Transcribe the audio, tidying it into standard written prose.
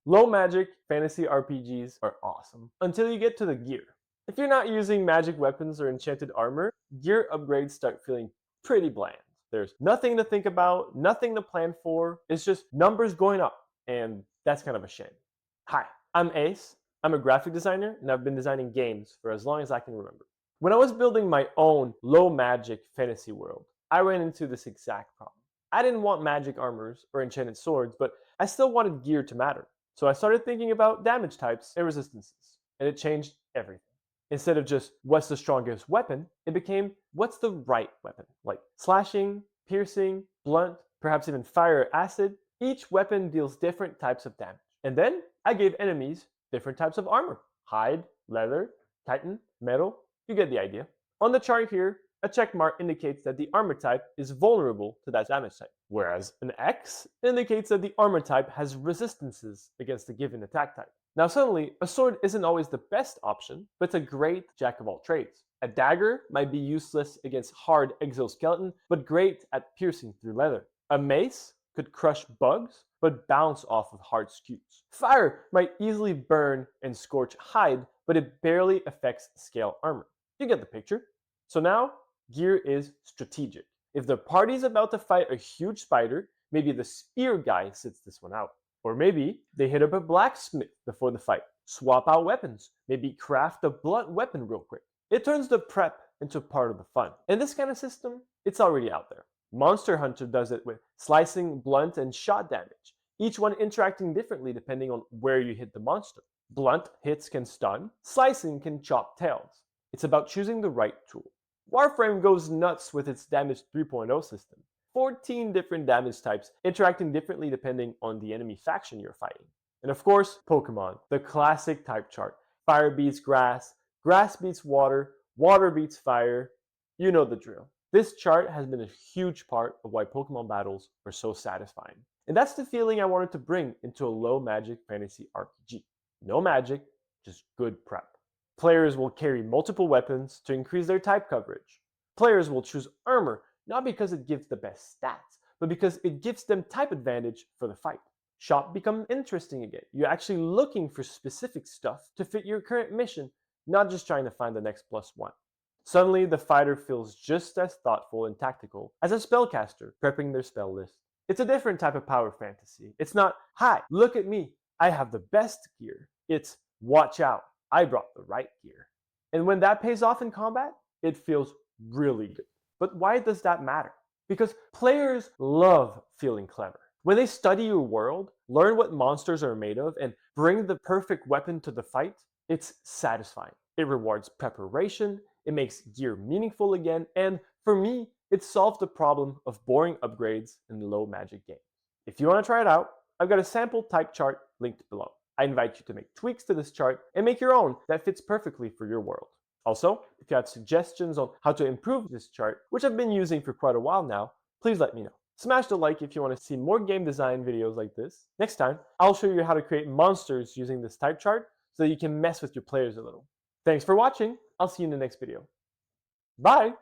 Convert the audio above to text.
Low magic fantasy RPGs are awesome until you get to the gear. If you're not using magic weapons or enchanted armor, gear upgrades start feeling pretty bland. There's nothing to think about, nothing to plan for. It's just numbers going up, and that's kind of a shame. Hi, I'm Ace. I'm a graphic designer, and I've been designing games for as long as I can remember. When I was building my own low magic fantasy world, I ran into this exact problem. I didn't want magic armors or enchanted swords, but I still wanted gear to matter. So I started thinking about damage types and resistances, and it changed everything. Instead of just what's the strongest weapon, it became what's the right weapon, like slashing, piercing, blunt, perhaps even fire or acid. Each weapon deals different types of damage. And then I gave enemies different types of armor: hide, leather, titan, metal. You get the idea. On the chart here, a check mark indicates that the armor type is vulnerable to that damage type, whereas an X indicates that the armor type has resistances against the given attack type. Now suddenly, a sword isn't always the best option, but it's a great jack of all trades. A dagger might be useless against hard exoskeleton, but great at piercing through leather. A mace could crush bugs, but bounce off of hard skewers. Fire might easily burn and scorch hide, but it barely affects scale armor. You get the picture. So now, gear is strategic. If the party's about to fight a huge spider, maybe the spear guy sits this one out. Or maybe they hit up a blacksmith before the fight, swap out weapons, maybe craft a blunt weapon real quick. It turns the prep into part of the fun. And this kind of system, it's already out there. Monster Hunter does it with slicing, blunt, and shot damage, each one interacting differently depending on where you hit the monster. Blunt hits can stun, slicing can chop tails. It's about choosing the right tool. Warframe goes nuts with its damage 3.0 system. 14 different damage types interacting differently depending on the enemy faction you're fighting. And of course, Pokemon, the classic type chart. Fire beats grass, grass beats water, water beats fire. You know the drill. This chart has been a huge part of why Pokemon battles are so satisfying. And that's the feeling I wanted to bring into a low magic fantasy RPG. No magic, just good prep. Players will carry multiple weapons to increase their type coverage. Players will choose armor not because it gives the best stats, but because it gives them type advantage for the fight. Shop becomes interesting again. You're actually looking for specific stuff to fit your current mission, not just trying to find the next +1. Suddenly, the fighter feels just as thoughtful and tactical as a spellcaster prepping their spell list. It's a different type of power fantasy. It's not, hi, look at me, I have the best gear. It's, watch out, I brought the right gear. And when that pays off in combat, it feels really good. But why does that matter? Because players love feeling clever. When they study your world, learn what monsters are made of, and bring the perfect weapon to the fight, it's satisfying. It rewards preparation, it makes gear meaningful again, and for me, it solved the problem of boring upgrades in low magic games. If you want to try it out, I've got a sample type chart linked below. I invite you to make tweaks to this chart and make your own that fits perfectly for your world. Also, if you have suggestions on how to improve this chart, which I've been using for quite a while now, please let me know. Smash the like if you want to see more game design videos like this. Next time, I'll show you how to create monsters using this type chart so that you can mess with your players a little. Thanks for watching. I'll see you in the next video. Bye!